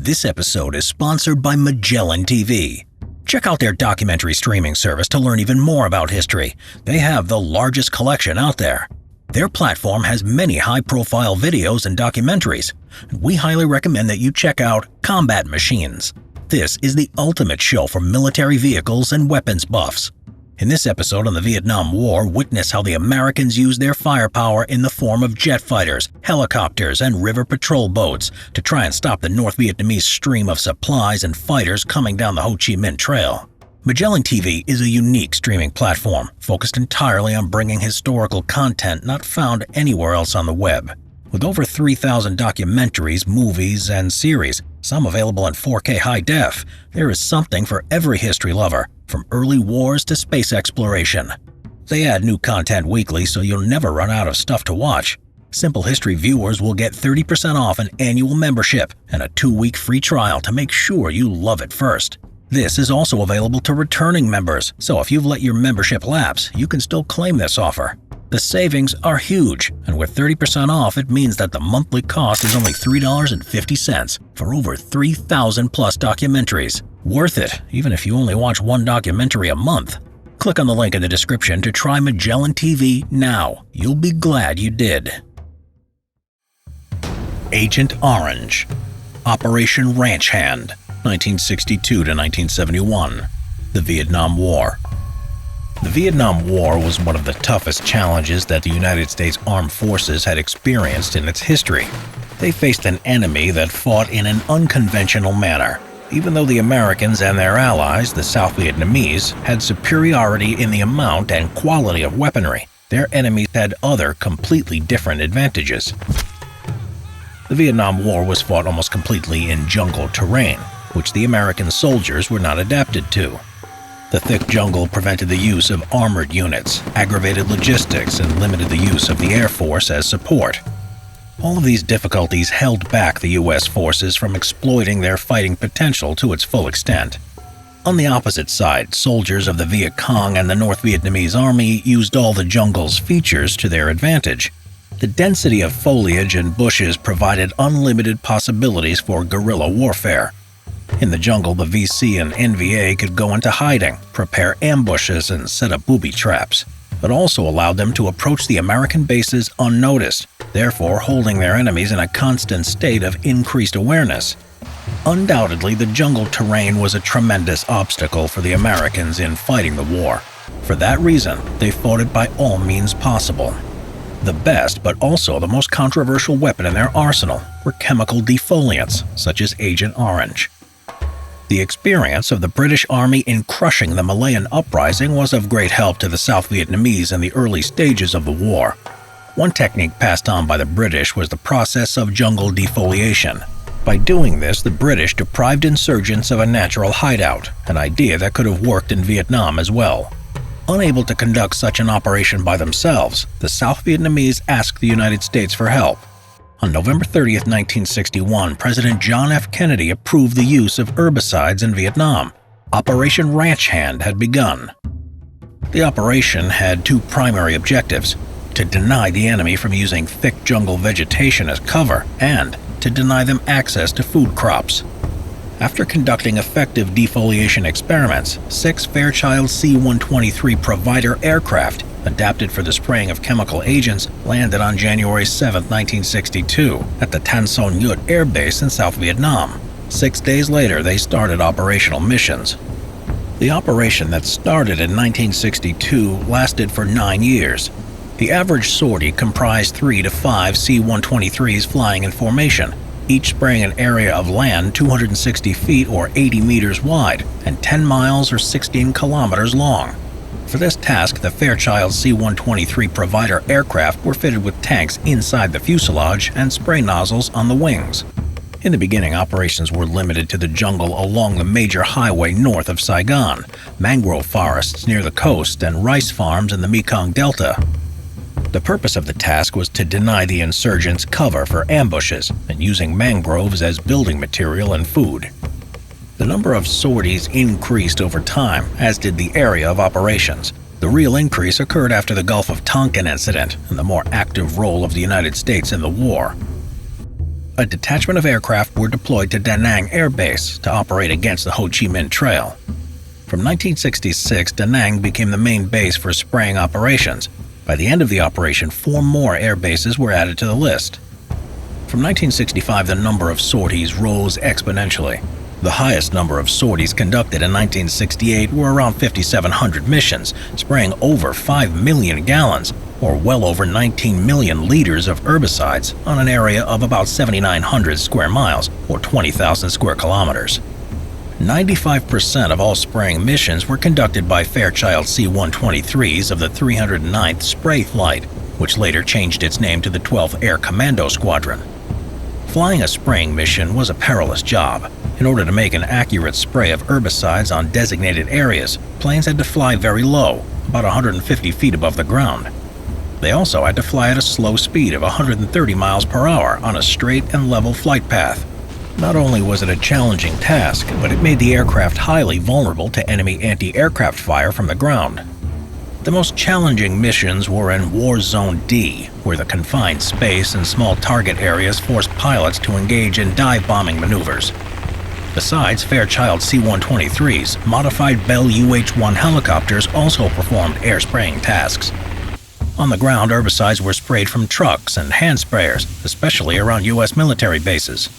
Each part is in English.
This episode is sponsored by Magellan TV. Check out their documentary streaming service to learn even more about history. They have the largest collection out there. Their platform has many high-profile videos and documentaries. We highly recommend that you check out Combat Machines. This is the ultimate show for military vehicles and weapons buffs. In this episode on the Vietnam War, witness how the Americans used their firepower in the form of jet fighters, helicopters, and river patrol boats to try and stop the North Vietnamese stream of supplies and fighters coming down the Ho Chi Minh Trail. Magellan TV is a unique streaming platform focused entirely on bringing historical content not found anywhere else on the web. With over 3,000 documentaries, movies, and series, some available in 4K high def, there is something for every history lover, from early wars to space exploration. They add new content weekly, so you'll never run out of stuff to watch. Simple History viewers will get 30% off an annual membership and a 2-week free trial to make sure you love it first. This is also available to returning members, so if you've let your membership lapse, you can still claim this offer. The savings are huge, and with 30% off, it means that the monthly cost is only $3.50 for over 3,000 plus documentaries. Worth it, even if you only watch one documentary a month. Click on the link in the description to try Magellan TV now. You'll be glad you did. Agent Orange. Operation Ranch Hand, 1962 to 1971. The Vietnam War. The Vietnam War was one of the toughest challenges that the United States Armed Forces had experienced in its history. They faced an enemy that fought in an unconventional manner. Even though the Americans and their allies, the South Vietnamese, had superiority in the amount and quality of weaponry, their enemies had other completely different advantages. The Vietnam War was fought almost completely in jungle terrain, which the American soldiers were not adapted to. The thick jungle prevented the use of armored units, aggravated logistics, and limited the use of the Air Force as support. All of these difficulties held back the U.S. forces from exploiting their fighting potential to its full extent. On the opposite side, soldiers of the Viet Cong and the North Vietnamese Army used all the jungle's features to their advantage. The density of foliage and bushes provided unlimited possibilities for guerrilla warfare. In the jungle, the VC and NVA could go into hiding, prepare ambushes, and set up booby traps, but also allowed them to approach the American bases unnoticed, therefore holding their enemies in a constant state of increased awareness. Undoubtedly, the jungle terrain was a tremendous obstacle for the Americans in fighting the war. For that reason, they fought it by all means possible. The best, but also the most controversial weapon in their arsenal were chemical defoliants, such as Agent Orange. The experience of the British Army in crushing the Malayan uprising was of great help to the South Vietnamese in the early stages of the war. One technique passed on by the British was the process of jungle defoliation. By doing this, the British deprived insurgents of a natural hideout, an idea that could have worked in Vietnam as well. Unable to conduct such an operation by themselves, the South Vietnamese asked the United States for help. On November 30, 1961, President John F. Kennedy approved the use of herbicides in Vietnam. Operation Ranch Hand had begun. The operation had two primary objectives: to deny the enemy from using thick jungle vegetation as cover and to deny them access to food crops. After conducting effective defoliation experiments, 6 Fairchild C-123 Provider aircraft adapted for the spraying of chemical agents, landed on January 7, 1962, at the Tan Son Nhut Air Base in South Vietnam. 6 days later, they started operational missions. The operation that started in 1962 lasted for 9 years. The average sortie comprised 3 to 5 C-123s flying in formation, each spraying an area of land 260 feet or 80 meters wide and 10 miles or 16 kilometers long. For this task, the Fairchild C-123 Provider aircraft were fitted with tanks inside the fuselage and spray nozzles on the wings. In the beginning, operations were limited to the jungle along the major highway north of Saigon, mangrove forests near the coast, and rice farms in the Mekong Delta. The purpose of the task was to deny the insurgents cover for ambushes and using mangroves as building material and food. The number of sorties increased over time, as did the area of operations. The real increase occurred after the Gulf of Tonkin incident and the more active role of the United States in the war. a detachment of aircraft were deployed to Da Nang Air Base to operate against the Ho Chi Minh Trail. From 1966, Da Nang became the main base for spraying operations. By the end of the operation, 4 more air bases were added to the list. From 1965, the number of sorties rose exponentially. The highest number of sorties conducted in 1968 were around 5,700 missions, spraying over 5 million gallons, or well over 19 million liters of herbicides on an area of about 7,900 square miles, or 20,000 square kilometers. 95% of all spraying missions were conducted by Fairchild C-123s of the 309th Spray Flight, which later changed its name to the 12th Air Commando Squadron. Flying a spraying mission was a perilous job. In order to make an accurate spray of herbicides on designated areas, planes had to fly very low, about 150 feet above the ground. They also had to fly at a slow speed of 130 miles per hour on a straight and level flight path. Not only was it a challenging task, but it made the aircraft highly vulnerable to enemy anti-aircraft fire from the ground. The most challenging missions were in War Zone D, where the confined space and small target areas forced pilots to engage in dive bombing maneuvers. Besides Fairchild C-123s, modified Bell UH-1 helicopters also performed air spraying tasks. On the ground, herbicides were sprayed from trucks and hand sprayers, especially around U.S. military bases.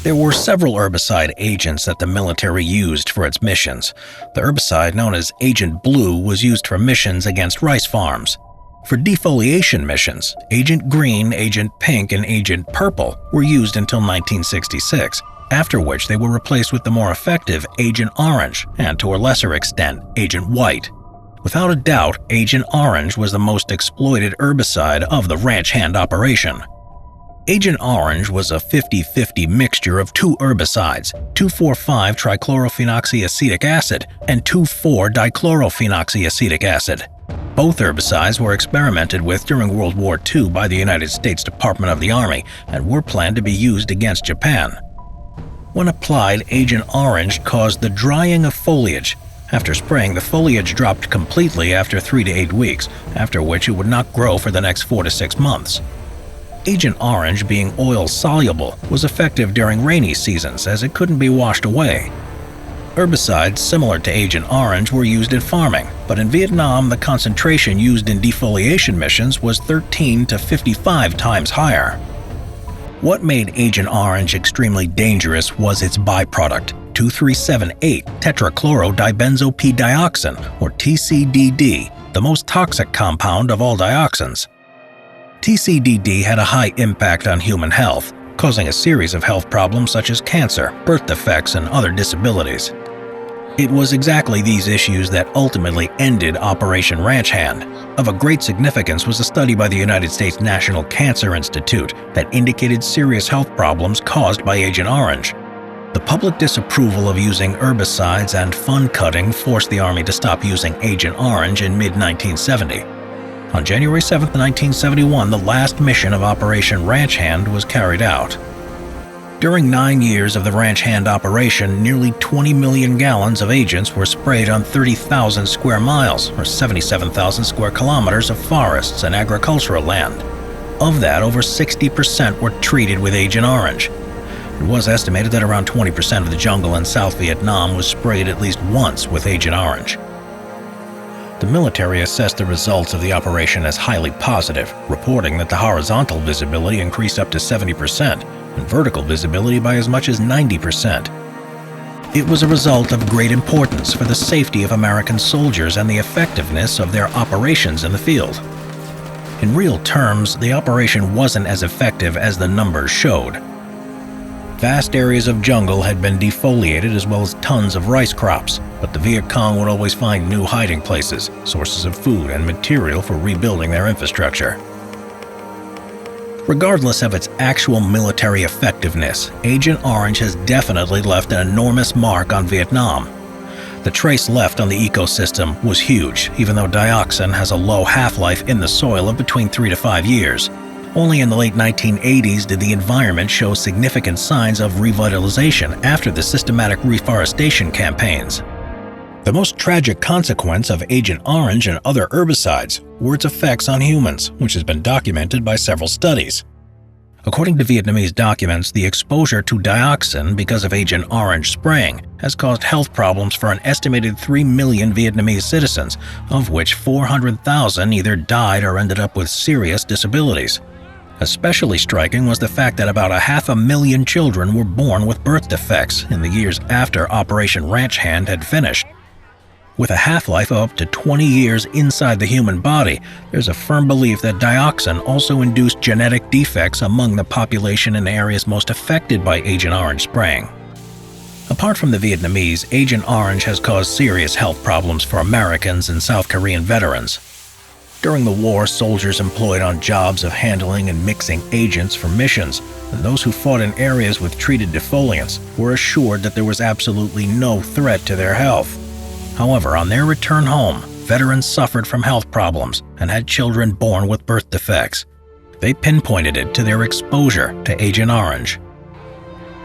There were several herbicide agents that the military used for its missions. The herbicide known as Agent Blue was used for missions against rice farms. For defoliation missions, Agent Green, Agent Pink, and Agent Purple were used until 1966, after which they were replaced with the more effective Agent Orange and, to a lesser extent, Agent White. Without a doubt, Agent Orange was the most exploited herbicide of the ranch hand operation. Agent Orange was a 50-50 mixture of 2 herbicides, 2,4,5-trichlorophenoxyacetic acid and 2,4-dichlorophenoxyacetic acid. Both herbicides were experimented with during World War II by the United States Department of the Army and were planned to be used against Japan. When applied, Agent Orange caused the drying of foliage. After spraying, the foliage dropped completely after 3 to 8 weeks, after which it would not grow for the next 4 to 6 months. Agent Orange, being oil-soluble, was effective during rainy seasons as it couldn't be washed away. Herbicides similar to Agent Orange were used in farming, but in Vietnam the concentration used in defoliation missions was 13 to 55 times higher. What made Agent Orange extremely dangerous was its byproduct, 2,3,8-tetrachlorodibenzo-P-dioxin, or TCDD, the most toxic compound of all dioxins. TCDD had a high impact on human health, causing a series of health problems such as cancer, birth defects, and other disabilities. It was exactly these issues that ultimately ended Operation Ranch Hand. Of a great significance was a study by the United States National Cancer Institute that indicated serious health problems caused by Agent Orange. The public disapproval of using herbicides and fund cutting forced the Army to stop using Agent Orange in mid-1970. On January 7, 1971, the last mission of Operation Ranch Hand was carried out. During 9 years of the Ranch Hand operation, nearly 20 million gallons of agents were sprayed on 30,000 square miles, or 77,000 square kilometers of forests and agricultural land. Of that, over 60% were treated with Agent Orange. It was estimated that around 20% of the jungle in South Vietnam was sprayed at least once with Agent Orange. The military assessed the results of the operation as highly positive, reporting that the horizontal visibility increased up to 70% and vertical visibility by as much as 90%. It was a result of great importance for the safety of American soldiers and the effectiveness of their operations in the field. In real terms, the operation wasn't as effective as the numbers showed. Vast areas of jungle had been defoliated as well as tons of rice crops, but the Viet Cong would always find new hiding places, sources of food, and material for rebuilding their infrastructure. Regardless of its actual military effectiveness, Agent Orange has definitely left an enormous mark on Vietnam. The trace left on the ecosystem was huge, even though dioxin has a low half-life in the soil of between 3 to 5 years. Only in the late 1980s did the environment show significant signs of revitalization after the systematic reforestation campaigns. The most tragic consequence of Agent Orange and other herbicides were its effects on humans, which has been documented by several studies. According to Vietnamese documents, the exposure to dioxin because of Agent Orange spraying has caused health problems for an estimated 3 million Vietnamese citizens, of which 400,000 either died or ended up with serious disabilities. Especially striking was the fact that about 500,000 children were born with birth defects in the years after Operation Ranch Hand had finished. With a half-life of up to 20 years inside the human body, there's a firm belief that dioxin also induced genetic defects among the population in areas most affected by Agent Orange spraying. Apart from the Vietnamese, Agent Orange has caused serious health problems for Americans and South Korean veterans. During the war, soldiers employed on jobs of handling and mixing agents for missions, and those who fought in areas with treated defoliants were assured that there was absolutely no threat to their health. However, on their return home, veterans suffered from health problems and had children born with birth defects. They pinpointed it to their exposure to Agent Orange.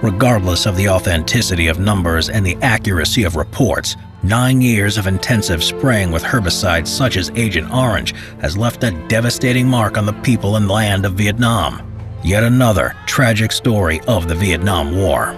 Regardless of the authenticity of numbers and the accuracy of reports, 9 years of intensive spraying with herbicides such as Agent Orange has left a devastating mark on the people and land of Vietnam. Yet another tragic story of the Vietnam War.